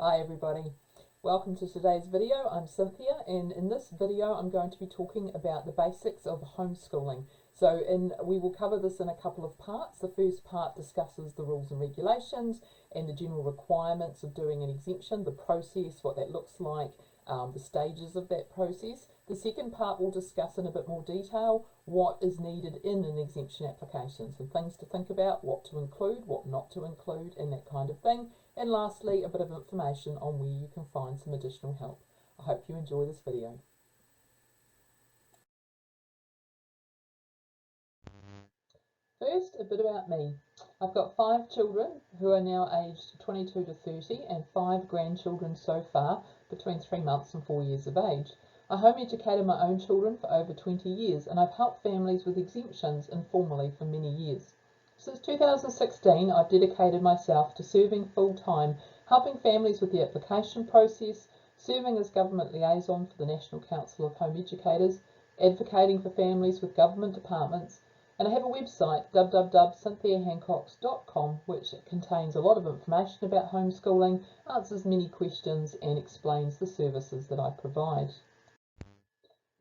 Hi everybody, welcome to today's video. I'm Cynthia, and in this video I'm going to be talking about the basics of homeschooling. We will cover this in a couple of parts. The first part discusses the rules and regulations and the general requirements of doing an exemption, the process, what that looks like, the stages of that process. The second part will discuss in a bit more detail what is needed in an exemption application, some things to think about, what to include, what not to include, and that kind of thing. And lastly, a bit of information on where you can find some additional help. I hope you enjoy this video. First, a bit about me. I've got 5 children who are now aged 22 to 30 and 5 grandchildren so far between 3 months and 4 years of age. I home educated my own children for over 20 years, and I've helped families with exemptions informally for many years. Since 2016, I've dedicated myself to serving full-time, helping families with the application process, serving as government liaison for the National Council of Home Educators, advocating for families with government departments, and I have a website, www.cynthiahancox.com, which contains a lot of information about homeschooling, answers many questions, and explains the services that I provide.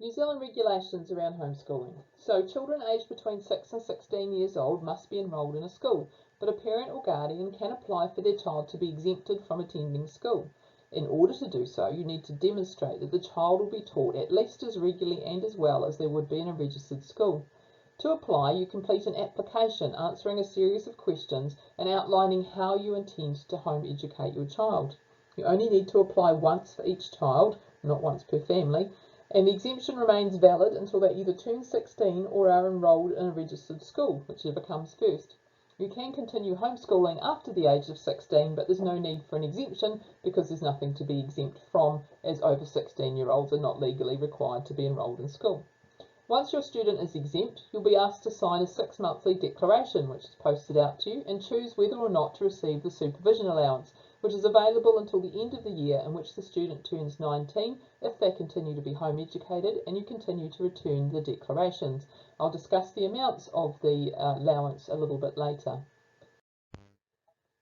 New Zealand regulations around homeschooling. So children aged between 6 and 16 years old must be enrolled in a school, but a parent or guardian can apply for their child to be exempted from attending school. In order to do so, you need to demonstrate that the child will be taught at least as regularly and as well as there would be in a registered school. To apply, you complete an application answering a series of questions and outlining how you intend to home educate your child. You only need to apply once for each child, not once per family, and the exemption remains valid until they either turn 16 or are enrolled in a registered school, whichever comes first. You can continue homeschooling after the age of 16, but there's no need for an exemption because there's nothing to be exempt from, as over 16-year-olds are not legally required to be enrolled in school. Once your student is exempt, you'll be asked to sign a 6-monthly declaration, which is posted out to you, and choose whether or not to receive the supervision allowance, which is available until the end of the year in which the student turns 19 if they continue to be home educated and you continue to return the declarations. I'll discuss the amounts of the allowance a little bit later.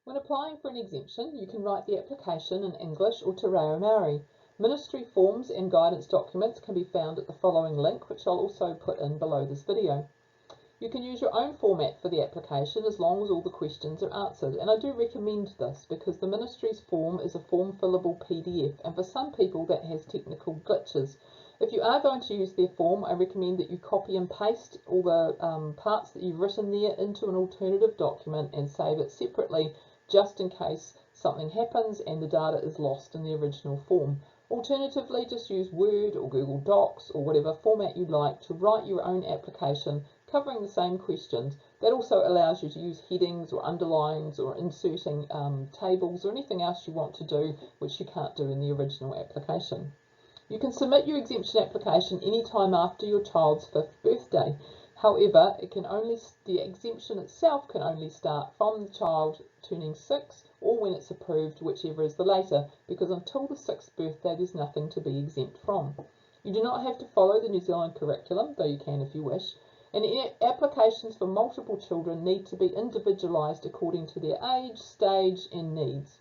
When applying for an exemption, you can write the application in English or Te Reo Māori. Ministry forms and guidance documents can be found at the following link, which I'll also put in below this video. You can use your own format for the application as long as all the questions are answered, and I do recommend this because the Ministry's form is a form fillable PDF, and for some people that has technical glitches. If you are going to use their form, I recommend that you copy and paste all the parts that you've written there into an alternative document and save it separately just in case something happens and the data is lost in the original form. Alternatively, just use Word or Google Docs or whatever format you like to write your own application covering the same questions. That also allows you to use headings or underlines or inserting tables or anything else you want to do which you can't do in the original application. You can submit your exemption application any time after your child's 5th birthday. However, the exemption itself can only start from the child turning 6 or when it's approved, whichever is the later, because until the 6th birthday there's nothing to be exempt from. You do not have to follow the New Zealand curriculum, though you can if you wish, and applications for multiple children need to be individualised according to their age, stage and needs.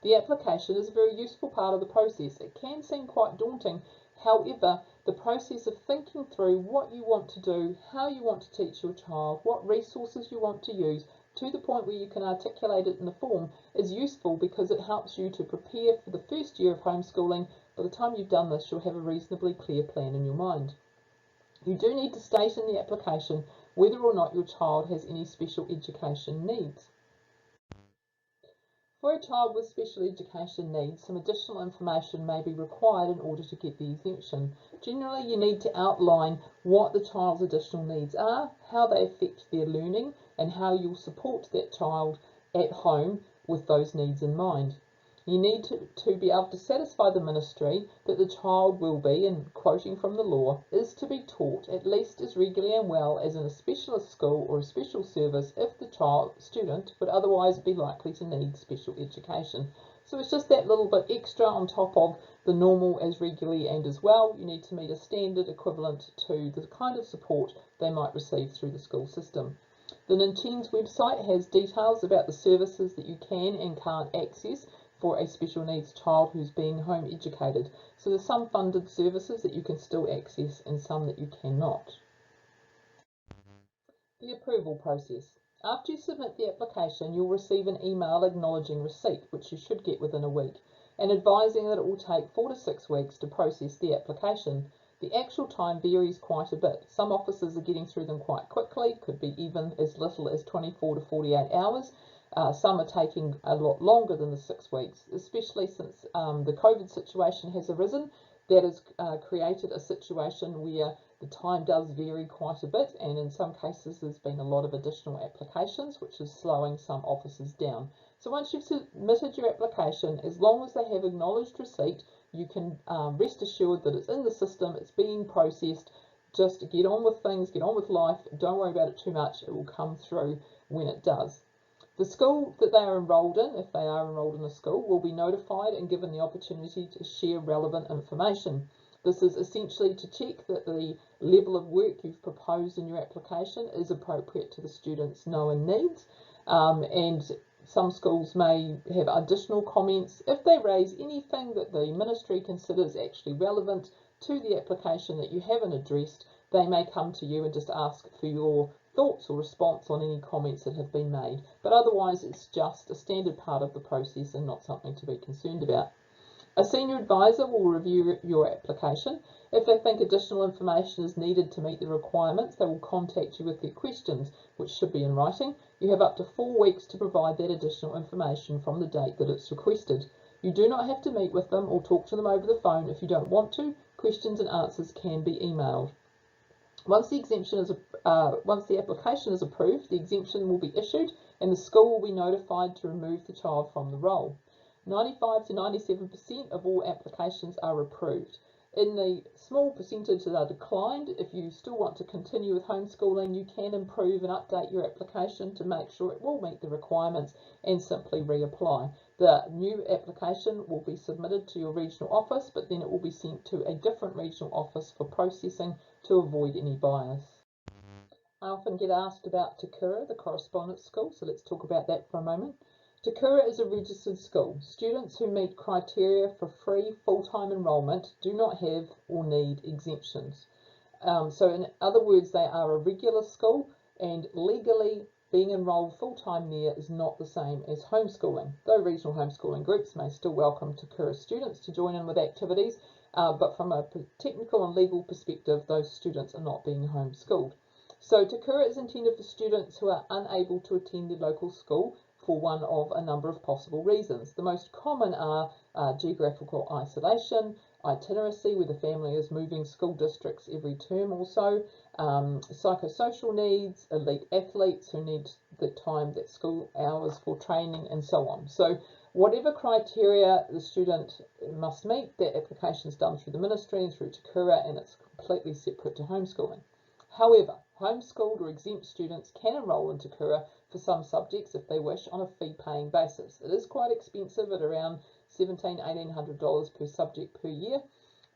The application is a very useful part of the process. It can seem quite daunting, however, the process of thinking through what you want to do, how you want to teach your child, what resources you want to use, to the point where you can articulate it in the form is useful because it helps you to prepare for the first year of homeschooling. By the time you've done this, you'll have a reasonably clear plan in your mind. You do need to state in the application whether or not your child has any special education needs. For a child with special education needs, some additional information may be required in order to get the exemption. Generally, you need to outline what the child's additional needs are, how they affect their learning, and how you'll support that child at home with those needs in mind. You need to be able to satisfy the Ministry that the child will be, and quoting from the law, is to be taught at least as regularly and well as in a specialist school or a special service if the student would otherwise be likely to need special education. So it's just that little bit extra on top of the normal as regularly and as well. You need to meet a standard equivalent to the kind of support they might receive through the school system. The Nintend's website has details about the services that you can and can't access for a special needs child who's being home educated. So there's some funded services that you can still access and some that you cannot. The approval process. After you submit the application, you'll receive an email acknowledging receipt, which you should get within a week, and advising that it will take 4 to 6 weeks to process the application. The actual time varies quite a bit. Some officers are getting through them quite quickly, could be even as little as 24 to 48 hours. Some are taking a lot longer than the 6 weeks, especially since the COVID situation has arisen. That has created a situation where the time does vary quite a bit, and in some cases there's been a lot of additional applications, which is slowing some officers down. So once you've submitted your application, as long as they have acknowledged receipt, you can rest assured that it's in the system, it's being processed. Just get on with things, get on with life, don't worry about it too much, it will come through when it does. The school that they are enrolled in, if they are enrolled in a school, will be notified and given the opportunity to share relevant information. This is essentially to check that the level of work you've proposed in your application is appropriate to the student's known needs, and some schools may have additional comments. If they raise anything that the ministry considers actually relevant to the application that you haven't addressed, they may come to you and just ask for your thoughts or response on any comments that have been made. But otherwise, it's just a standard part of the process and not something to be concerned about. A senior advisor will review your application. If they think additional information is needed to meet the requirements, they will contact you with their questions, which should be in writing. You have up to 4 weeks to provide that additional information from the date that it's requested. You do not have to meet with them or talk to them over the phone if you don't want to. Questions and answers can be emailed. Once the application is approved, the exemption will be issued and the school will be notified to remove the child from the role. 95 to 97% of all applications are approved. In the small percentage that are declined, if you still want to continue with homeschooling, you can improve and update your application to make sure it will meet the requirements and simply reapply. The new application will be submitted to your regional office, but then it will be sent to a different regional office for processing to avoid any bias. I often get asked about Kura, the correspondence school, so let's talk about that for a moment. Kura is a registered school. Students who meet criteria for free full-time enrolment do not have or need exemptions. So in other words, they are a regular school, and legally being enrolled full-time there is not the same as homeschooling, though regional homeschooling groups may still welcome Kura students to join in with activities, but from a technical and legal perspective, those students are not being homeschooled. So Kura is intended for students who are unable to attend their local school for one of a number of possible reasons. The most common are geographical isolation, itineracy, where the family is moving school districts every term or so, psychosocial needs, elite athletes who need the time, that school hours for training, and so on. So whatever criteria the student must meet, that application is done through the ministry and through Kura, and it's completely separate to homeschooling. However, homeschooled or exempt students can enrol into Kura for some subjects if they wish on a fee-paying basis. It is quite expensive at around $1,700–1,800 per subject per year,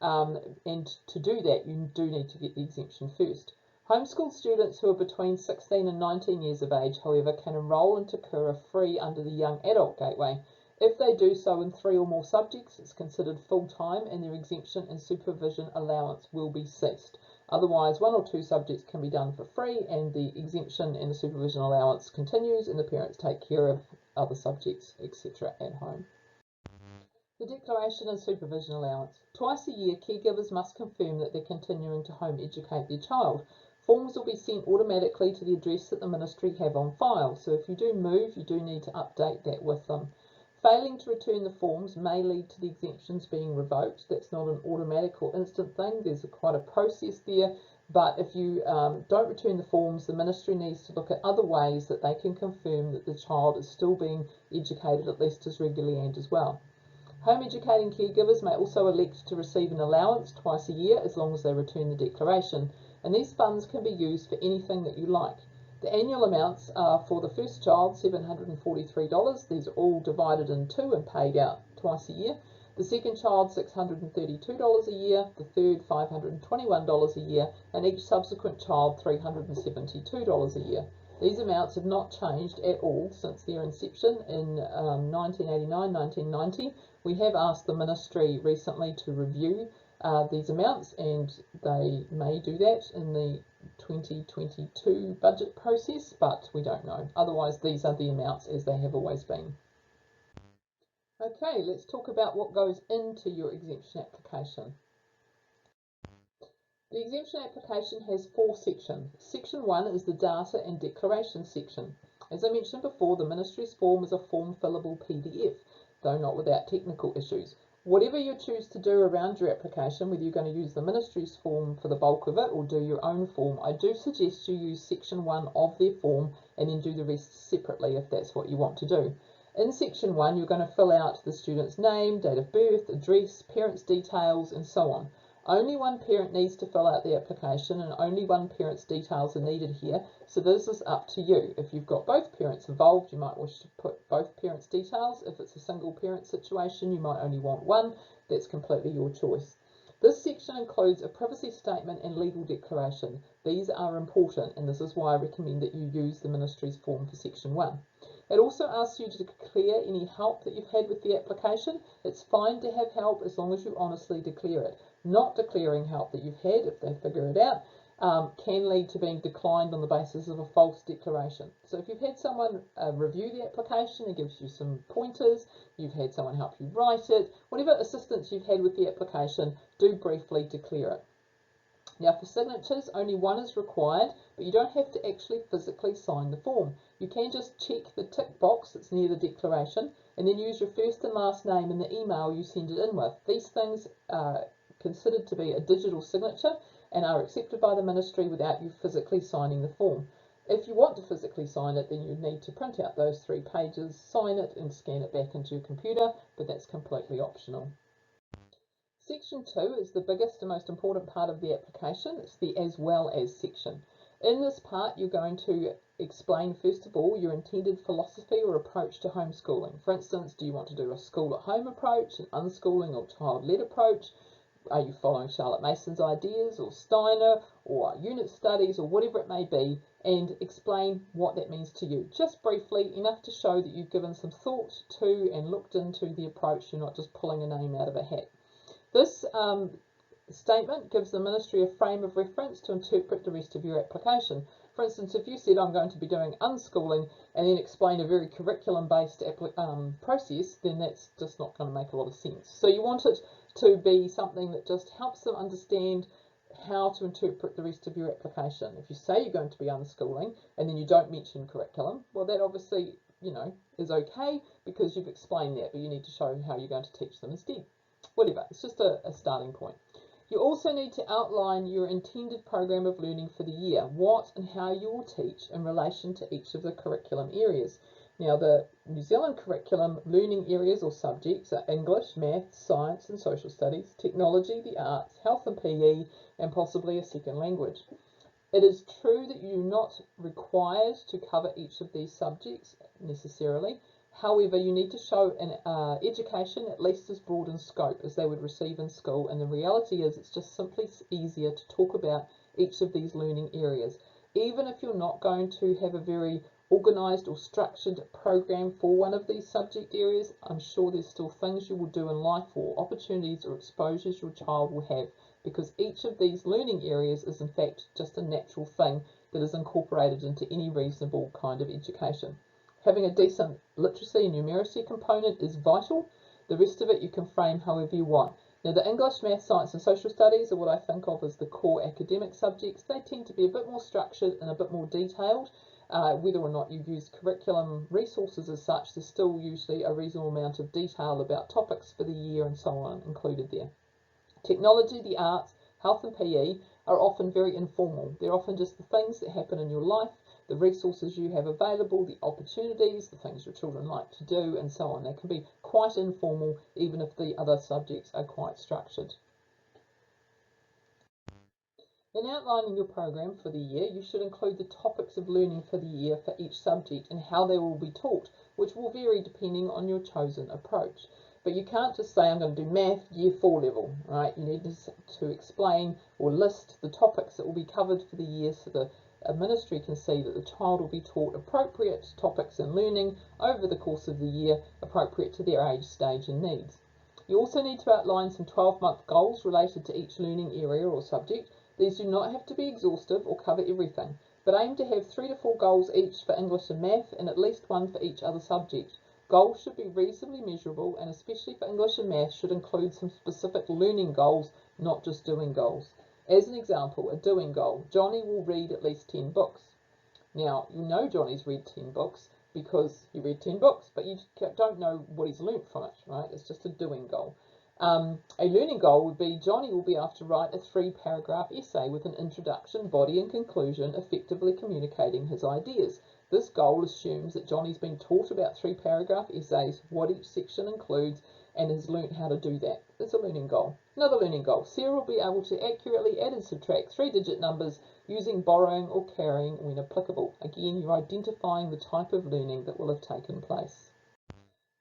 and to do that you do need to get the exemption first. Homeschooled students who are between 16 and 19 years of age, however, can enrol into Kura free under the Young Adult Gateway. If they do so in 3 or more subjects, it's considered full-time and their exemption and supervision allowance will be ceased. Otherwise, 1 or 2 subjects can be done for free and the exemption and the supervision allowance continues and the parents take care of other subjects, etc. at home. The declaration and supervision allowance. Twice a year, caregivers must confirm that they're continuing to home educate their child. Forms will be sent automatically to the address that the ministry have on file, so if you do move, you do need to update that with them. Failing to return the forms may lead to the exemptions being revoked. That's not an automatic or instant thing. There's quite a process there. But if you don't return the forms, the ministry needs to look at other ways that they can confirm that the child is still being educated at least as regularly and as well. Home educating caregivers may also elect to receive an allowance twice a year as long as they return the declaration. And these funds can be used for anything that you like. The annual amounts are for the first child $743. These are all divided in 2 and paid out twice a year. The second child $632 a year, the third $521 a year, and each subsequent child $372 a year. These amounts have not changed at all since their inception in 1989-1990. We have asked the Ministry recently to review these amounts, and they may do that in the 2022 budget process, but we don't know. Otherwise, these are the amounts as they have always been. Okay, let's talk about what goes into your exemption application. The exemption application has 4 sections. Section 1 is the data and declaration section. As I mentioned before, the Ministry's form is a form fillable PDF, though not without technical issues. Whatever you choose to do around your application, whether you're going to use the Ministry's form for the bulk of it or do your own form, I do suggest you use section 1 of their form and then do the rest separately if that's what you want to do. In section 1, you're going to fill out the student's name, date of birth, address, parents' details, and so on. Only one parent needs to fill out the application, and only one parent's details are needed here, so this is up to you. If you've got both parents involved, you might wish to put both parents' details. If it's a single parent situation, you might only want one. That's completely your choice. This section includes a privacy statement and legal declaration. These are important, and this is why I recommend that you use the Ministry's form for section 1. It also asks you to declare any help that you've had with the application. It's fine to have help as long as you honestly declare it. Not declaring help that you've had, if they figure it out, can lead to being declined on the basis of a false declaration. So if you've had someone review the application and gives you some pointers, you've had someone help you write it, whatever assistance you've had with the application, do briefly declare it. Now for signatures, only one is required, but you don't have to actually physically sign the form. You can just check the tick box that's near the declaration and then use your first and last name in the email you send it in with. These things are considered to be a digital signature and are accepted by the Ministry without you physically signing the form. If you want to physically sign it, then you need to print out those 3 pages, sign it and scan it back into your computer, but that's completely optional. Section 2 is the biggest and most important part of the application. It's the as well as section. In this part, you're going to explain, first of all, your intended philosophy or approach to homeschooling. For instance, do you want to do a school at home approach, an unschooling or child-led approach? Are you following Charlotte Mason's ideas or Steiner or unit studies or whatever it may be, and explain what that means to you. Just briefly, enough to show that you've given some thought to and looked into the approach. You're not just pulling a name out of a hat. This statement gives the Ministry a frame of reference to interpret the rest of your application. For instance, if you said I'm going to be doing unschooling and then explain a very curriculum-based process, then that's just not going to make a lot of sense. So you want it to be something that just helps them understand how to interpret the rest of your application. If you say you're going to be unschooling and then you don't mention curriculum, well, that obviously, is okay because you've explained that, but you need to show how you're going to teach them instead. Whatever, it's just a starting point. You also need to outline your intended program of learning for the year, what and how you will teach in relation to each of the curriculum areas. Now, the New Zealand curriculum learning areas or subjects are English, Maths, Science and Social Studies, Technology, the Arts, Health and PE, and possibly a second language. It is true that you're not required to cover each of these subjects necessarily. However, you need to show an education at least as broad in scope as they would receive in school, and the reality is it's just simply easier to talk about each of these learning areas. Even if you're not going to have a very organised or structured program for one of these subject areas, I'm sure there's still things you will do in life or opportunities or exposures your child will have, because each of these learning areas is in fact just a natural thing that is incorporated into any reasonable kind of education. Having a decent literacy and numeracy component is vital. The rest of it you can frame however you want. Now, the English, Math, Science and Social Studies are what I think of as the core academic subjects. They tend to be a bit more structured and a bit more detailed. Whether or not you use curriculum resources as such, there's still usually a reasonable amount of detail about topics for the year and so on included there. Technology, the arts, health and PE are often very informal. They're often just the things that happen in your life, the resources you have available, the opportunities, the things your children like to do, and so on. They can be quite informal, even if the other subjects are quite structured. In outlining your program for the year, you should include the topics of learning for the year for each subject and how they will be taught, which will vary depending on your chosen approach. But you can't just say, I'm going to do math year 4 level, right? You need to explain or list the topics that will be covered for the year so the a ministry can see that the child will be taught appropriate topics in learning over the course of the year, appropriate to their age, stage and needs. You also need to outline some 12-month goals related to each learning area or subject. These do not have to be exhaustive or cover everything, but aim to have 3 to 4 goals each for English and Math and at least one for each other subject. Goals should be reasonably measurable, and especially for English and Math should include some specific learning goals, not just doing goals. As an example, a doing goal: Johnny will read at least 10 books. Now, you know Johnny's read 10 books because he read 10 books, but you don't know what he's learnt from it, right? It's just a doing goal. A learning goal would be Johnny will be asked to write a 3-paragraph essay with an introduction, body and conclusion, effectively communicating his ideas. This goal assumes that Johnny's been taught about 3-paragraph essays, what each section includes, and has learnt how to do that. That's a learning goal. Another learning goal: Sarah will be able to accurately add and subtract 3-digit numbers using borrowing or carrying when applicable. Again, you're identifying the type of learning that will have taken place.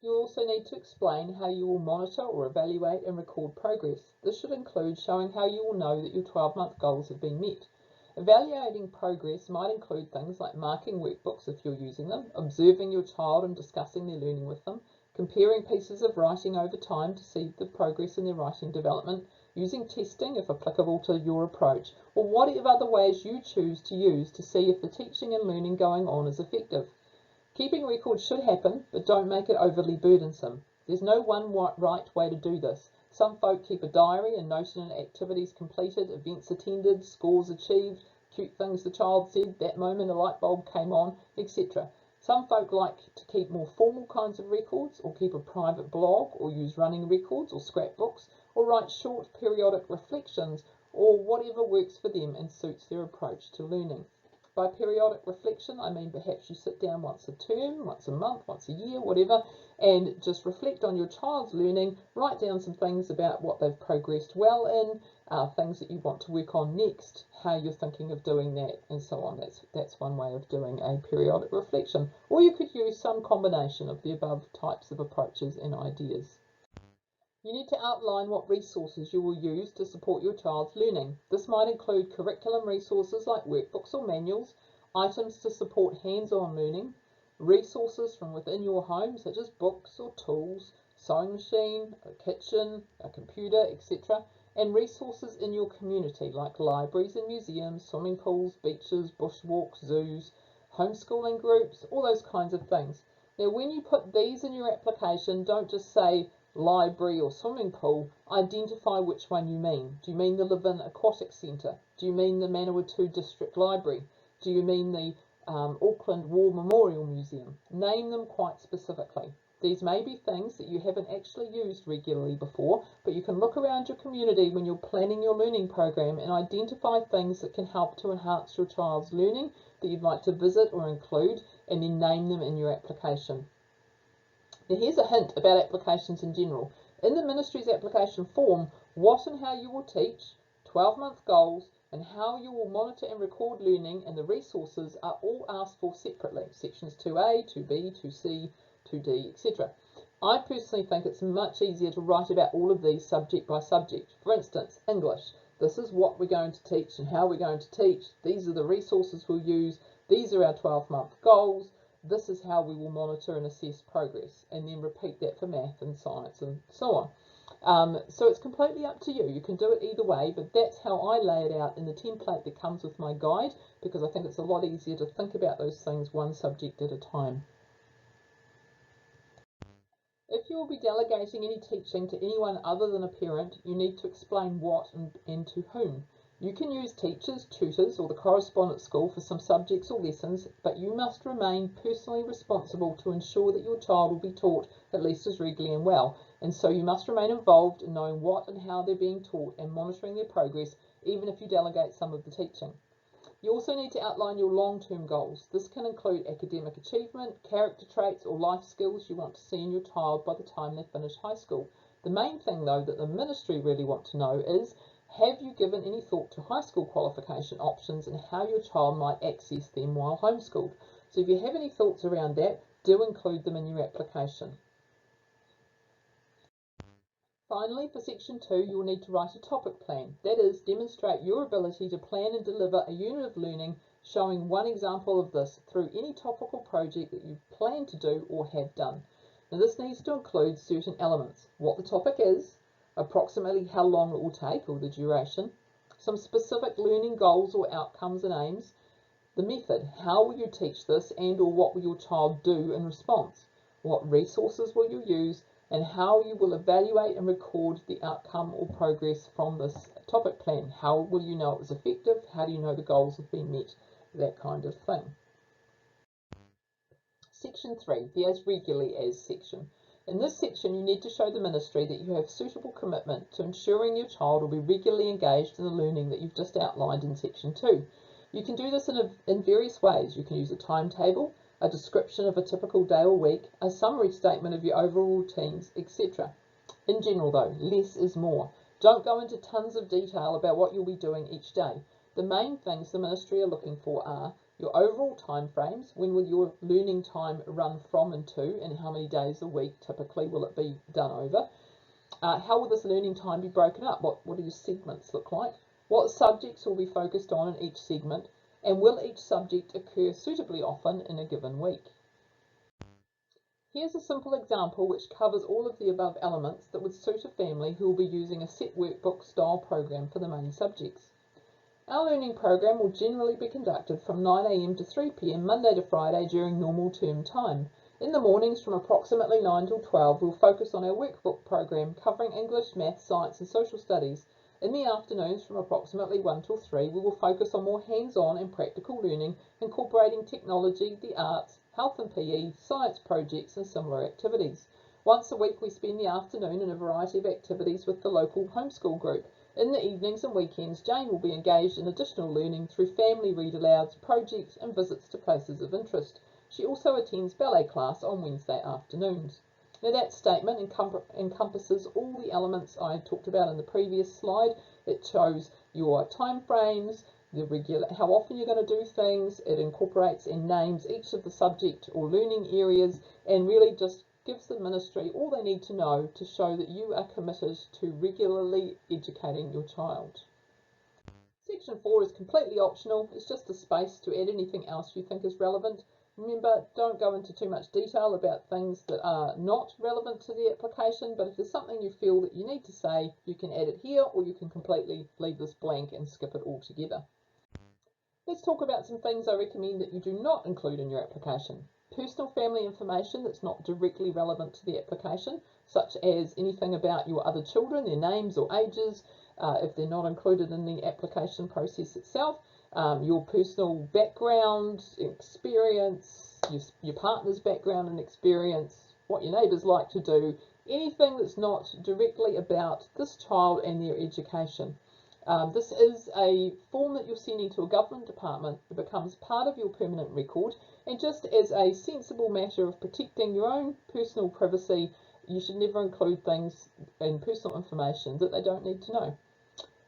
You also need to explain how you will monitor or evaluate and record progress. This should include showing how you will know that your 12-month goals have been met. Evaluating progress might include things like marking workbooks if you're using them, observing your child and discussing their learning with them, comparing pieces of writing over time to see the progress in their writing development, using testing if applicable to your approach, or whatever other ways you choose to use to see if the teaching and learning going on is effective. Keeping records should happen, but don't make it overly burdensome. There's no one right way to do this. Some folk keep a diary and note in activities completed, events attended, scores achieved, cute things the child said, that moment a light bulb came on, etc. Some folk like to keep more formal kinds of records, or keep a private blog, or use running records or scrapbooks, or write short periodic reflections, or whatever works for them and suits their approach to learning. By periodic reflection, I mean perhaps you sit down once a term, once a month, once a year, whatever, and just reflect on your child's learning, write down some things about what they've progressed well in, things that you want to work on next, how you're thinking of doing that, and so on. That's one way of doing a periodic reflection. Or you could use some combination of the above types of approaches and ideas. You need to outline what resources you will use to support your child's learning. This might include curriculum resources like workbooks or manuals, items to support hands-on learning, resources from within your home such as books or tools, sewing machine, a kitchen, a computer, etc., and resources in your community like libraries and museums, swimming pools, beaches, bushwalks, zoos, homeschooling groups, all those kinds of things. Now, when you put these in your application, don't just say library or swimming pool, identify which one you mean. Do you mean the Levin Aquatic Centre? Do you mean the Manawatu District Library? Do you mean the Auckland War Memorial Museum? Name them quite specifically. These may be things that you haven't actually used regularly before, but you can look around your community when you're planning your learning program and identify things that can help to enhance your child's learning that you'd like to visit or include, and then name them in your application. Now here's a hint about applications in general. In the ministry's application form, what and how you will teach, 12-month goals, and how you will monitor and record learning and the resources are all asked for separately. Sections 2A, 2B, 2C, 2D, etc. I personally think it's much easier to write about all of these subject by subject. For instance, English. This is what we're going to teach and how we're going to teach. These are the resources we'll use. These are our 12-month goals. This is how we will monitor and assess progress, and then repeat that for math and science and so on. So it's completely up to you. You can do it either way, but that's how I lay it out in the template that comes with my guide, because I think it's a lot easier to think about those things one subject at a time. If you will be delegating any teaching to anyone other than a parent, you need to explain what and to whom. You can use teachers, tutors, or the correspondence school for some subjects or lessons, but you must remain personally responsible to ensure that your child will be taught at least as regularly and well, and so you must remain involved in knowing what and how they're being taught and monitoring their progress, even if you delegate some of the teaching. You also need to outline your long-term goals. This can include academic achievement, character traits, or life skills you want to see in your child by the time they finish high school. The main thing, though, that the ministry really want to know is, have you given any thought to high school qualification options and how your child might access them while homeschooled? So if you have any thoughts around that, do include them in your application. Finally, for Section 2, you will need to write a topic plan. That is, demonstrate your ability to plan and deliver a unit of learning showing one example of this through any topical project that you plan to do or have done. Now this needs to include certain elements: what the topic is, approximately how long it will take or the duration, some specific learning goals or outcomes and aims, the method, how will you teach this and or what will your child do in response, what resources will you use, and how you will evaluate and record the outcome or progress from this topic plan. How will you know it was effective? How do you know the goals have been met? That kind of thing. Section 3, the as regularly as section. In this section, you need to show the ministry that you have suitable commitment to ensuring your child will be regularly engaged in the learning that you've just outlined in Section 2. You can do this in various ways. You can use a timetable, a description of a typical day or week, a summary statement of your overall routines, etc. In general though, less is more. Don't go into tons of detail about what you'll be doing each day. The main things the ministry are looking for are your overall time frames, when will your learning time run from and to, and how many days a week typically will it be done over. How will this learning time be broken up? What do your segments look like? What subjects will be focused on in each segment, and will each subject occur suitably often in a given week? Here's a simple example which covers all of the above elements that would suit a family who will be using a set workbook style program for the main subjects. Our learning program will generally be conducted from 9 AM to 3 PM Monday to Friday during normal term time. In the mornings from approximately 9 till 12 we'll focus on our workbook program covering English, Math, Science and Social Studies. In the afternoons from approximately 1 till 3 we will focus on more hands-on and practical learning incorporating technology, the arts, health and PE, science projects and similar activities. Once a week we spend the afternoon in a variety of activities with the local homeschool group. In the evenings and weekends, Jane will be engaged in additional learning through family read-alouds, projects and visits to places of interest. She also attends ballet class on Wednesday afternoons. Now that statement encompasses all the elements I talked about in the previous slide. It shows your time frames, how often you're going to do things. It incorporates and names each of the subject or learning areas and really just gives the ministry all they need to know to show that you are committed to regularly educating your child. Section 4 is completely optional. It's just a space to add anything else you think is relevant. Remember, don't go into too much detail about things that are not relevant to the application, but if there's something you feel that you need to say, you can add it here or you can completely leave this blank and skip it altogether. Let's talk about some things I recommend that you do not include in your application. Personal family information that's not directly relevant to the application, such as anything about your other children, their names or ages, if they're not included in the application process itself, your personal background, experience, your partner's background and experience, what your neighbours like to do, anything that's not directly about this child and their education. This is a form that you're sending to a government department. It becomes part of your permanent record, and just as a sensible matter of protecting your own personal privacy, you should never include things and personal information that they don't need to know.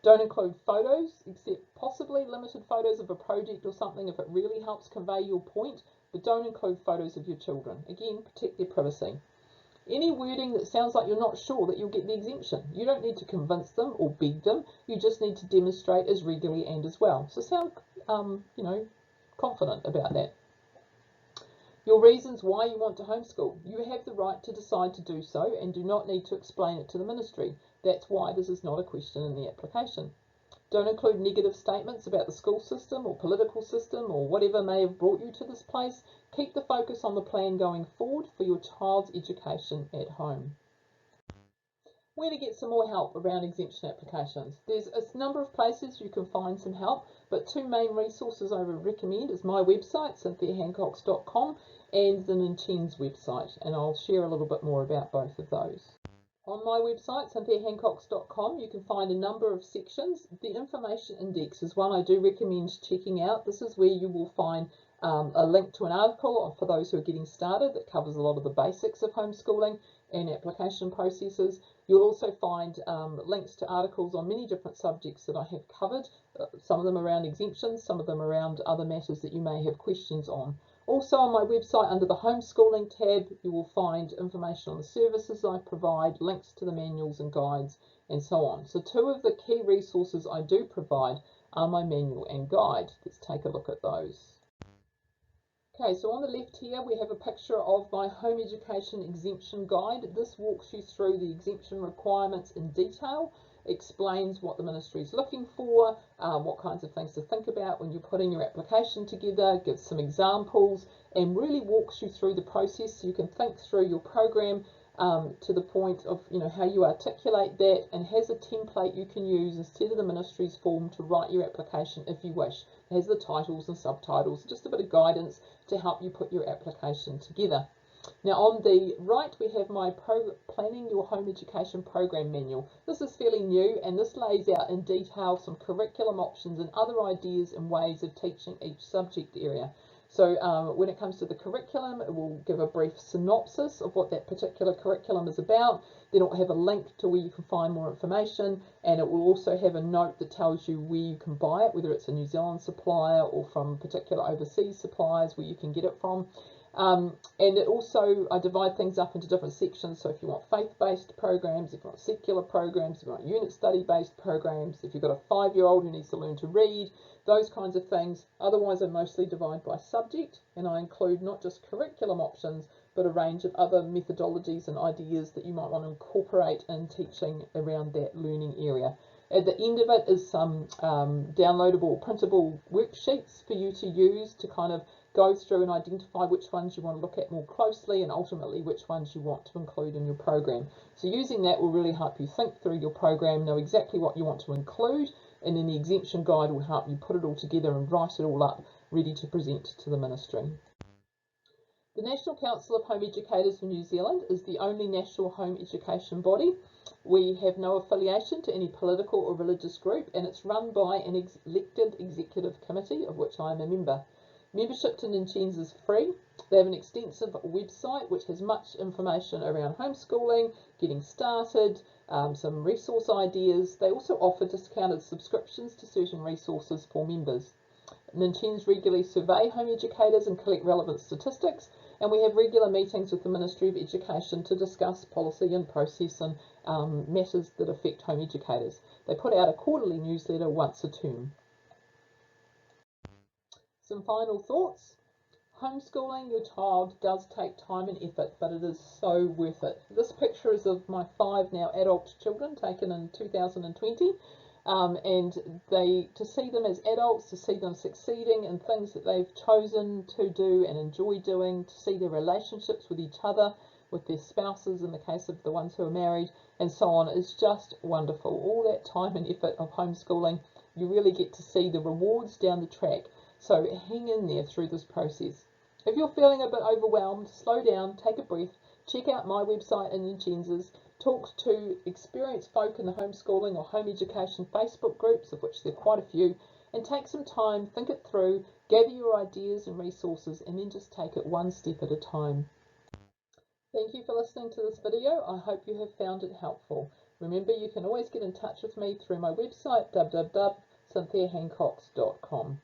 Don't include photos, except possibly limited photos of a project or something if it really helps convey your point, but don't include photos of your children. Again, protect their privacy. Any wording that sounds like you're not sure that you'll get the exemption. You don't need to convince them or beg them. You just need to demonstrate as regularly and as well. So sound, confident about that. Your reasons why you want to homeschool. You have the right to decide to do so and do not need to explain it to the ministry. That's why this is not a question in the application. Don't include negative statements about the school system or political system or whatever may have brought you to this place. Keep the focus on the plan going forward for your child's education at home. Where to get some more help around exemption applications. There's a number of places you can find some help, but two main resources I would recommend is my website, cynthiahancox.com, and the Ninten's website, and I'll share a little bit more about both of those. On my website, cynthiahancox.com, you can find a number of sections. The information index is one I do recommend checking out. This is where you will find a link to an article for those who are getting started that covers a lot of the basics of homeschooling and application processes. You'll also find links to articles on many different subjects that I have covered, some of them around exemptions, some of them around other matters that you may have questions on. Also on my website under the homeschooling tab you will find information on the services I provide, links to the manuals and guides and so on. So two of the key resources I do provide are my manual and guide. Let's take a look at those. Okay, so on the left here we have a picture of my home education exemption guide. This walks you through the exemption requirements in detail, explains what the ministry is looking for, what kinds of things to think about when you're putting your application together, gives some examples, and really walks you through the process so you can think through your program to the point of how you articulate that, and has a template you can use instead of the ministry's form to write your application if you wish. It has the titles and subtitles, just a bit of guidance to help you put your application together. Now on the right we have my Planning Your Home Education Program Manual. This is fairly new, and this lays out in detail some curriculum options and other ideas and ways of teaching each subject area. So when it comes to the curriculum, it will give a brief synopsis of what that particular curriculum is about. Then it will have a link to where you can find more information, and it will also have a note that tells you where you can buy it, whether it's a New Zealand supplier or from particular overseas suppliers where you can get it from. And it also, I divide things up into different sections. So if you want faith-based programs, if you want secular programs, if you want unit study-based programs, if you've got a 5-year-old who needs to learn to read, those kinds of things. Otherwise, I mostly divide by subject, and I include not just curriculum options, but a range of other methodologies and ideas that you might want to incorporate in teaching around that learning area. At the end of it is some downloadable, printable worksheets for you to use to kind of go through and identify which ones you want to look at more closely, and ultimately which ones you want to include in your program. So using that will really help you think through your program, know exactly what you want to include, and then the exemption guide will help you put it all together and write it all up ready to present to the ministry. The National Council of Home Educators for New Zealand is the only national home education body. We have no affiliation to any political or religious group, and it's run by an elected executive committee of which I am a member. Membership to Ninchens is free. They have an extensive website which has much information around homeschooling, getting started, some resource ideas. They also offer discounted subscriptions to certain resources for members. Ninchens regularly survey home educators and collect relevant statistics, and we have regular meetings with the Ministry of Education to discuss policy and process and matters that affect home educators. They put out a quarterly newsletter once a term. Some final thoughts. Homeschooling your child does take time and effort, but it is so worth it. This picture is of my 5 now adult children taken in 2020, and to see them as adults, to see them succeeding in things that they've chosen to do and enjoy doing, to see their relationships with each other, with their spouses in the case of the ones who are married, and so on, is just wonderful. All that time and effort of homeschooling, you really get to see the rewards down the track. So hang in there through this process. If you're feeling a bit overwhelmed, slow down, take a breath, check out my website in Ninchens, talk to experienced folk in the homeschooling or home education Facebook groups, of which there are quite a few, and take some time, think it through, gather your ideas and resources, and then just take it one step at a time. Thank you for listening to this video. I hope you have found it helpful. Remember, you can always get in touch with me through my website, www.cynthiahancox.com.